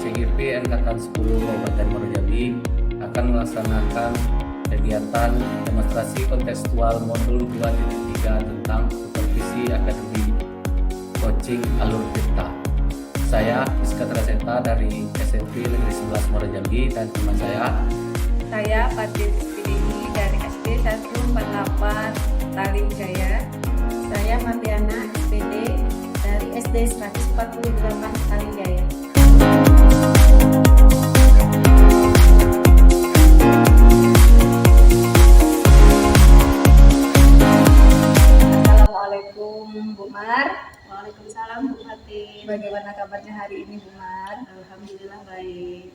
CGP Angkatan 10 Kabupaten Muaro Jambi akan melaksanakan kegiatan demonstrasi kontekstual modul 2.3 tentang supervisi akademi coaching alur tirta. Saya Rizka Traseta dari SMP Negeri 11 Muaro Jambi dan teman saya Fatin Spidini dari SD 148 Talim Jaya. Saya Martiana SPD dari SD 148 Talim Jaya. Assalamualaikum Bu Mar. Waalaikumsalam Bu Fatin. Bagaimana kabarnya hari ini Bu Mar? Alhamdulillah baik.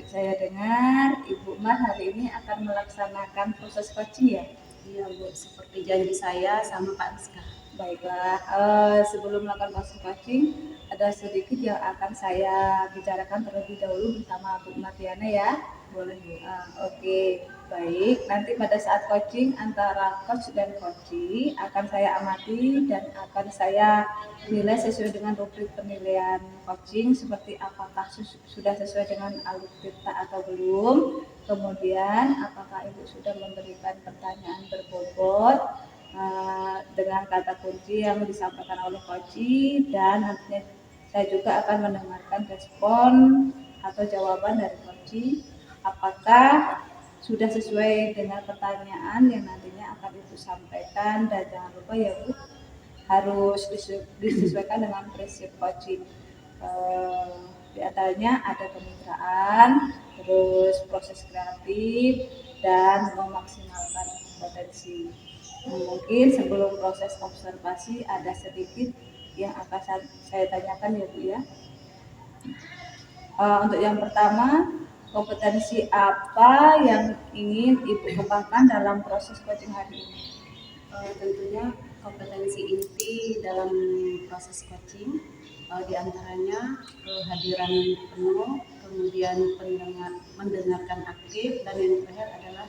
Saya dengar Ibu Mar hari ini akan melaksanakan proses coaching ya? Iya Bu, seperti janji saya sama Pak Rizka. Baiklah, sebelum melakukan proses coaching, ada sedikit yang akan saya bicarakan terlebih dahulu bersama Bu Martiana ya. Boleh Bu. Oke, baik. Nanti pada saat coaching antara coach dan coachee akan saya amati dan akan saya nilai sesuai dengan rubrik penilaian coaching seperti apakah sudah sesuai dengan alur tirta atau belum. Kemudian apakah Ibu sudah memberikan pertanyaan berbobot dengan kata kunci yang disampaikan oleh coachee, dan nantinya saya juga akan mendengarkan respon atau jawaban dari coachee apakah sudah sesuai dengan pertanyaan yang nantinya akan Ibu sampaikan. Dan jangan lupa ya Bu, harus disesuaikan dengan prinsip coaching. Di antaranya ada kemitraan, terus proses kreatif, dan memaksimalkan potensi. Mungkin sebelum proses observasi ada sedikit yang akan saya tanyakan ya Bu ya. Untuk yang pertama, kompetensi apa yang ingin Ibu kembangkan dalam proses coaching hari ini? Tentunya kompetensi inti dalam proses coaching diantaranya kehadiran penuh, kemudian mendengarkan aktif, dan yang terakhir adalah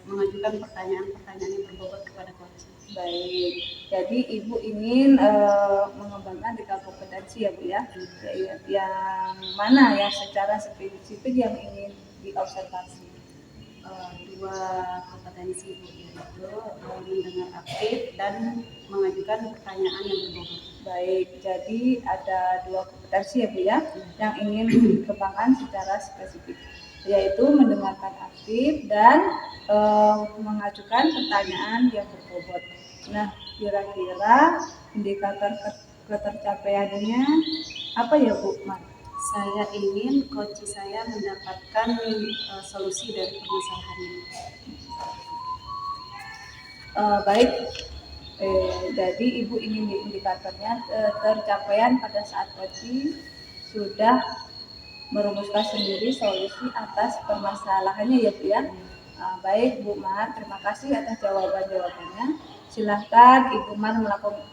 mengajukan pertanyaan-pertanyaan yang berbobot kepada coach. Baik, jadi Ibu ingin mengembangkan 3 kompetensi ya Bu ya. Yang mana yang secara spesifik yang ingin diobservasi? 2 kompetensi Bu, yaitu mendengar aktif dan mengajukan pertanyaan yang berbobot. Baik, jadi ada 2 kompetensi ya Bu ya, yang ingin dikembangkan secara spesifik, yaitu mendengarkan aktif dan mengajukan pertanyaan yang berbobot. Nah, kira-kira indikator ketercapaiannya apa ya Bu Mar? Saya ingin coach saya mendapatkan solusi dari permasalahan ini. Baik, jadi Ibu ingin di indikatornya tercapaian pada saat coaching sudah merumuskan sendiri solusi atas permasalahannya ya Bu ya. Baik Bu Mar, terima kasih atas jawabannya. Silahkan Ibu Mar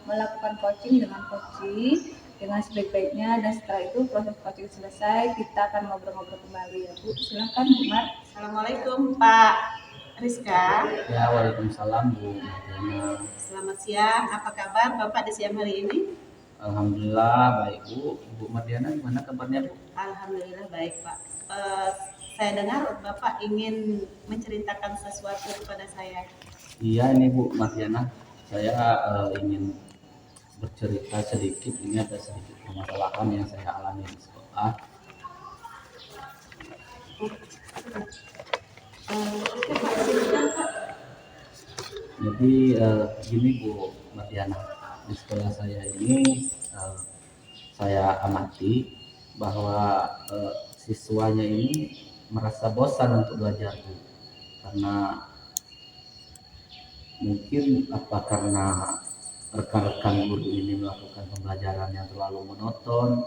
melakukan coaching dengan coachee dengan sebaik-baiknya, dan setelah itu proses coaching selesai kita akan ngobrol-ngobrol kembali ya Bu. Silahkan Bu Mar. Assalamualaikum Pak Rizka. Ya, waalaikumsalam Bu Martiana. Selamat siang, apa kabar Bapak di siang hari ini? Alhamdulillah baik Bu. Bu Martiana gimana kabarnya Bu? Alhamdulillah baik Pak. Saya dengar Bapak ingin menceritakan sesuatu kepada saya. Iya ini Bu Martiana, saya ingin bercerita sedikit. Ini ada sedikit permasalahan yang saya alami di sekolah. Jadi gini Bu Martiana, di sekolah saya ini saya amati bahwa siswanya ini merasa bosan untuk belajar Bu, karena mungkin karena rekan-rekan guru ini melakukan pembelajaran yang terlalu monoton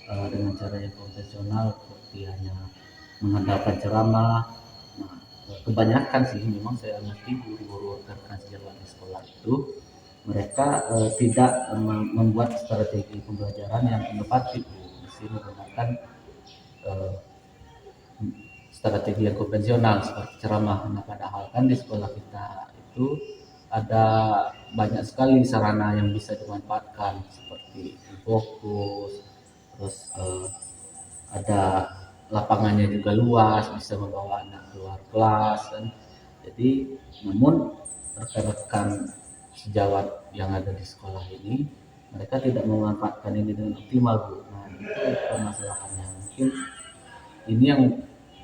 dengan cara yang konvensional seperti hanya mengandalkan ceramah. Nah, kebanyakan sih memang saya amati guru-guru rekan sejawat di sekolah itu mereka tidak membuat strategi pembelajaran yang inovatif, mesti menggunakan strategi yang konvensional seperti ceramah. Nah, padahal kan di sekolah kita itu ada banyak sekali sarana yang bisa dimanfaatkan seperti fokus, terus ada lapangannya juga luas, bisa membawa anak keluar kelas kan. Jadi namun rekan-rekan sejawat yang ada di sekolah ini mereka tidak memanfaatkan ini dengan optimal, Bu. Nah, itu permasalahannya. Mungkin ini yang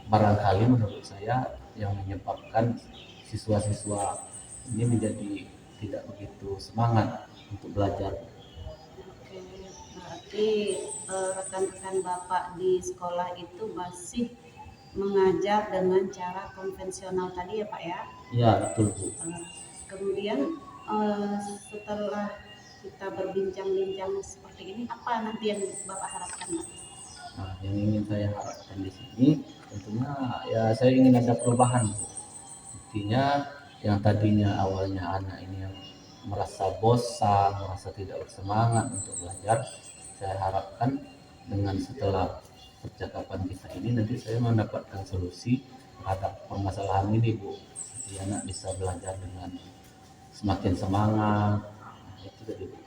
barangkali menurut saya yang menyebabkan siswa-siswa ini menjadi tidak begitu semangat untuk belajar. Oke, berarti rekan-rekan Bapak di sekolah itu masih mengajar dengan cara konvensional tadi ya Pak ya? Ya, betul, Bu. Kemudian setelah kita berbincang-bincang seperti ini, apa nanti yang Bapak harapkan Pak? Nah, yang ingin saya harapkan di sini tentunya ya saya ingin ada perubahan, Bu. Buktinya yang tadinya awalnya anak ini yang merasa bosan, merasa tidak bersemangat untuk belajar, saya harapkan dengan setelah percakapan kita ini nanti saya mendapatkan solusi terhadap permasalahan ini, Bu. Jadi anak bisa belajar dengan semakin semangat. Nah, itu tadi, Bu.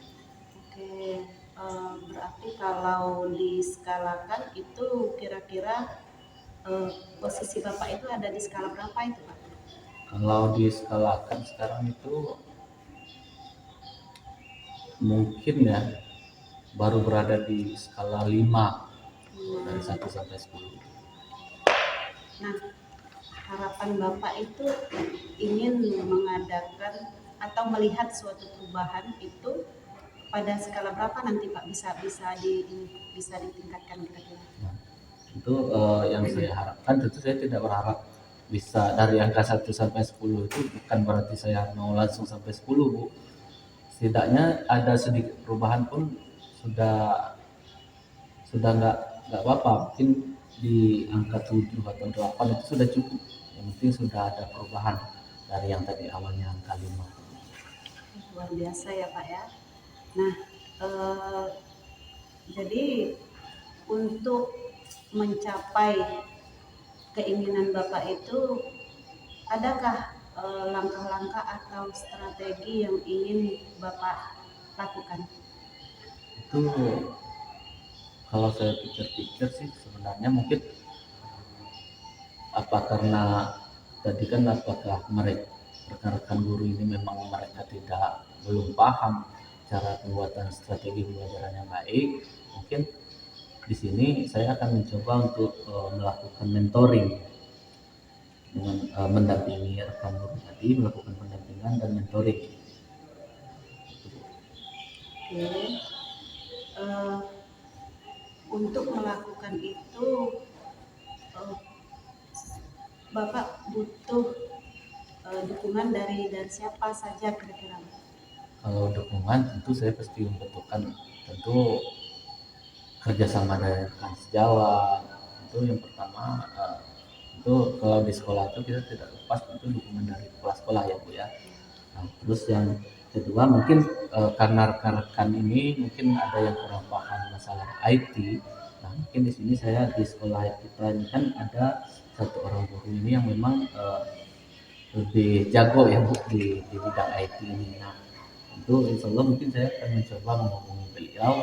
Oke, berarti kalau diskalakan itu kira-kira posisi Bapak itu ada di skala berapa itu Pak? Kalau diskalakan sekarang itu mungkin ya baru berada di skala 5 dari 1 sampai 10. Nah, harapan Bapak itu ingin mengadakan atau melihat suatu perubahan itu pada skala berapa nanti Pak bisa ditingkatkan kira-kira? Nah, itu yang saya harapkan tentu saya tidak berharap bisa dari angka 1 sampai 10 itu bukan berarti saya mau langsung sampai 10, Bu. Setidaknya ada sedikit perubahan pun sudah nggak apa-apa. Mungkin di angka 7 atau 8 itu sudah cukup. Yang penting sudah ada perubahan dari yang tadi awalnya angka 5. Luar biasa ya Pak ya. Nah, jadi untuk mencapai keinginan Bapak itu, adakah langkah-langkah atau strategi yang ingin Bapak lakukan? Itu kalau saya pikir-pikir sih sebenarnya mungkin apa karena tadi kan apakah mereka rekan-rekan guru ini memang mereka belum paham cara pembuatan strategi pembelajaran yang baik. Mungkin di sini saya akan mencoba untuk melakukan mentoring dengan mendampingi rekan guru tadi, melakukan pendampingan dan mentoring. Oke. Eh, untuk melakukan itu, eh, Bapak butuh dukungan dari siapa saja kira-kira? Kalau dukungan tentu saya pasti membutuhkan tentu kerjasama dari rekan sejawat. Itu yang pertama. Itu kalau di sekolah itu kita tidak lepas tentu dukungan dari kepala sekolah ya, Bu ya. Nah, terus yang kedua mungkin karena rekan-rekan ini mungkin ada yang kurang paham masalah IT. Nah, mungkin di sini saya di sekolah kita ini kan ada satu orang guru ini yang memang lebih jago ya, Bu, di bidang IT ini. Nah, itu insya Allah mungkin saya akan mencoba menghubungi beliau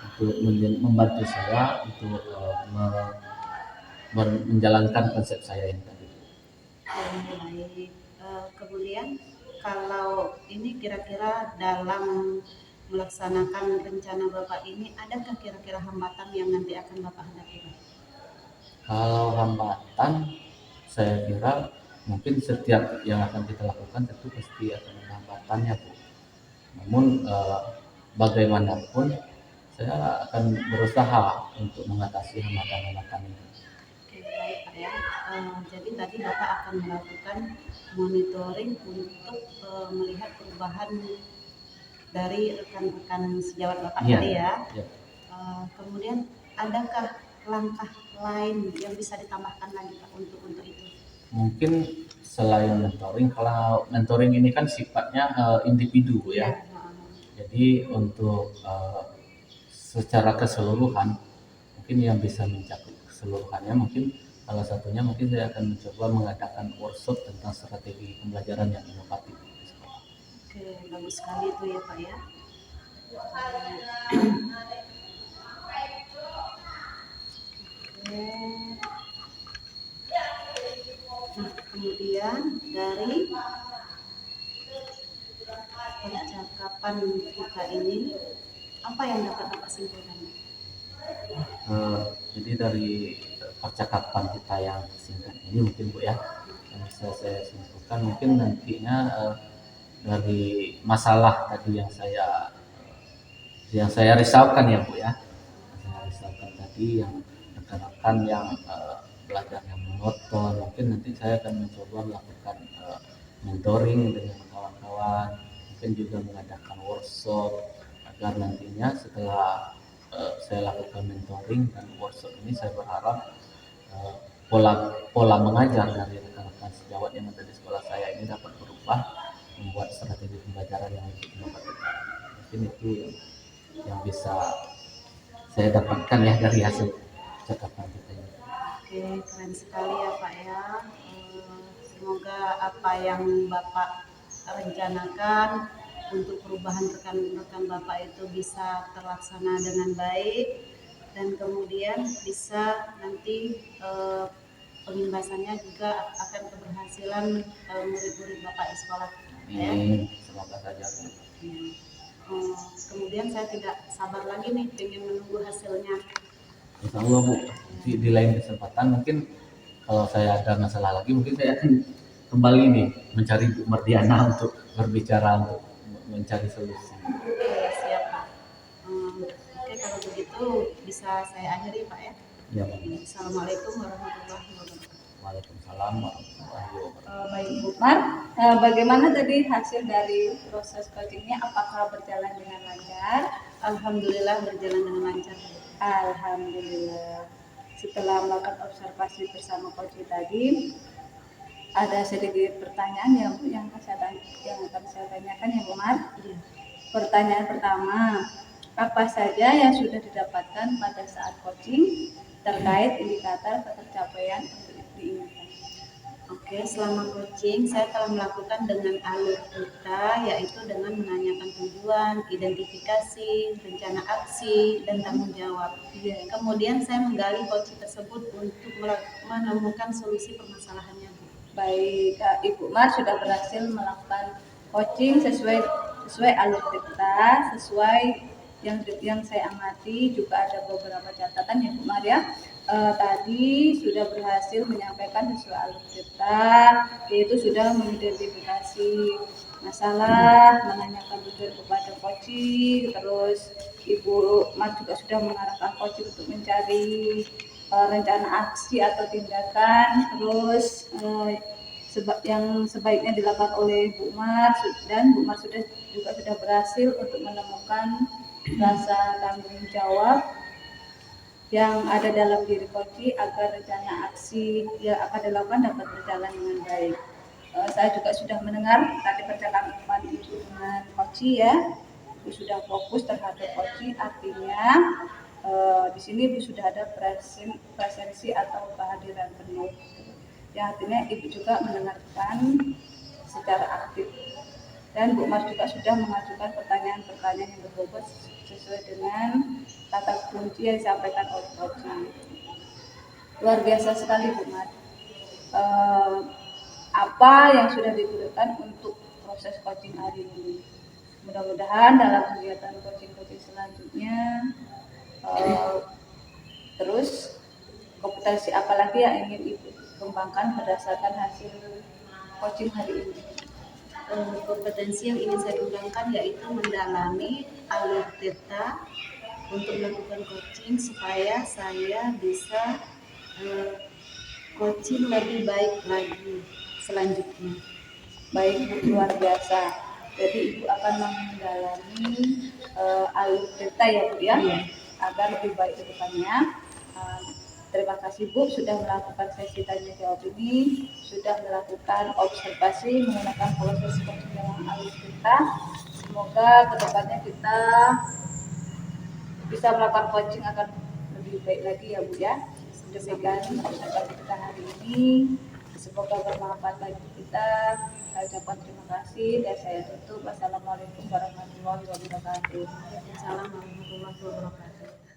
untuk membantu saya untuk menjalankan konsep saya yang tadi. Baik. Kemudian kalau ini kira-kira dalam melaksanakan rencana Bapak ini, adakah kira-kira hambatan yang nanti akan Bapak hadapi? Kalau hambatan, saya kira mungkin setiap yang akan kita lakukan tentu pasti akan ada hambatannya, Bu. Namun bagaimanapun saya akan berusaha untuk mengatasi hambatan-hambatan itu. Oke, baik Pak ya. Jadi tadi Bapak akan melakukan monitoring untuk melihat perubahan dari rekan-rekan sejawat Bapak Iya, tadi ya. ya. Kemudian adakah langkah lain yang bisa ditambahkan lagi Pak untuk itu? Mungkin selain mentoring, kalau mentoring ini kan sifatnya individu, Bu ya. Jadi untuk secara keseluruhan mungkin yang bisa mencakup keseluruhannya mungkin salah satunya mungkin saya akan mencoba mengadakan workshop tentang strategi pembelajaran yang inovatif di sekolah. Oke, bagus sekali itu ya Pak ya. Nah, kemudian dari percakapan kita ini, apa yang dapat Bapak simpulkan? Jadi dari percakapan kita yang singkat ini mungkin Bu ya, yang bisa saya simpulkan mungkin nantinya dari masalah tadi yang saya risaukan ya Bu ya, saya risaukan tadi yang rekan-rekan yang belajar yang monoton, mungkin nanti saya akan mencoba melakukan mentoring dengan kawan-kawan, mungkin juga mengadakan workshop agar nantinya setelah saya lakukan mentoring dan workshop ini saya berharap eh, pola pola mengajar dari rekan-rekan sejawat yang ada di sekolah saya ini dapat berubah, membuat strategi pembelajaran yang lebih inovatif. Mungkin itu yang bisa saya dapatkan ya dari hasil percakapan kita ini. Oke, keren sekali ya Pak ya. Semoga apa yang Bapak rencanakan untuk perubahan rekan-rekan Bapak itu bisa terlaksana dengan baik dan kemudian bisa nanti pengimbasannya juga akan keberhasilan murid-murid Bapak di sekolah. Ya. Semoga saja Bu. Kemudian saya tidak sabar lagi nih ingin menunggu hasilnya. Insya Allah Bu, di lain kesempatan mungkin kalau saya ada masalah lagi mungkin saya akan kembali nih mencari Bu Mardiana untuk berbicara, untuk mencari solusi. Oke, siap Pak. Oke, kalau begitu bisa saya akhiri Pak ya. Ya Pak. Assalamualaikum warahmatullahi wabarakatuh. Waalaikumsalam warahmatullahi wabarakatuh. Baik Bu Mar, bagaimana tadi hasil dari proses coachingnya? Apakah berjalan dengan lancar? Alhamdulillah berjalan dengan lancar. Alhamdulillah. Setelah melakukan observasi bersama coach tadi, ada sedikit pertanyaan yang akan saya tanyakan ya Bu Mar. Iya. Pertanyaan pertama, apa saja yang sudah didapatkan pada saat coaching terkait indikator pencapaian untuk diinginkan? Oke, selama coaching saya telah melakukan dengan alur kita, yaitu dengan menanyakan tujuan, identifikasi, rencana aksi, dan tanggung jawab. Iya. Kemudian saya menggali coaching tersebut untuk menemukan solusi permasalahannya. Baik, Ibu Mar sudah berhasil melakukan coaching sesuai alur kita, sesuai yang saya amati. Juga ada beberapa catatan ya Bu Mar ya. Tadi sudah berhasil menyampaikan sesuai alur kita, yaitu sudah mengidentifikasi masalah, menanyakan tujuan kepada coaching, terus Ibu Mar juga sudah mengarahkan coaching untuk mencari rencana aksi atau tindakan, terus yang sebaiknya dilakukan oleh Bu Mar, dan Bu Mar juga sudah berhasil untuk menemukan rasa tanggung jawab yang ada dalam diri coach agar rencana aksi yang akan dilakukan dapat berjalan dengan baik. Saya juga sudah mendengar tadi percakapan Ibu dengan coach ya. Ibu sudah fokus terhadap coach, artinya di sini Ibu sudah ada presensi atau kehadiran penuh. Ya, artinya Ibu juga mendengarkan secara aktif. Dan Bu Mas juga sudah mengajukan pertanyaan-pertanyaan yang berbobot sesuai dengan kata kunci yang disampaikan oleh coach. Luar biasa sekali Bu Mas. Apa yang sudah digunakan untuk proses coaching hari ini? Mudah-mudahan dalam kegiatan coaching selanjutnya terus kompetensi apa lagi yang ingin Ibu kembangkan berdasarkan hasil coaching hari ini? Kompetensi yang ingin saya kembangkan yaitu mendalami alur theta untuk melakukan coaching supaya saya bisa coaching lebih baik lagi selanjutnya. Baik Bu, luar biasa. Jadi Ibu akan mendalami alur theta ya Bu ya, agar lebih baik ke depannya. Terima kasih Bu sudah melakukan sesi tanya jawab ini, sudah melakukan observasi menggunakan proses coaching dengan alur theta. Semoga kedepannya kita bisa melakukan coaching akan lebih baik lagi ya Bu ya. Demikian observasi kita hari ini, semoga bermanfaat bagi kita. Saya ucapkan terima kasih dan saya tutup. Wassalamualaikum warahmatullahi wabarakatuh. Waalaikumsalam warahmatullahi wabarakatuh.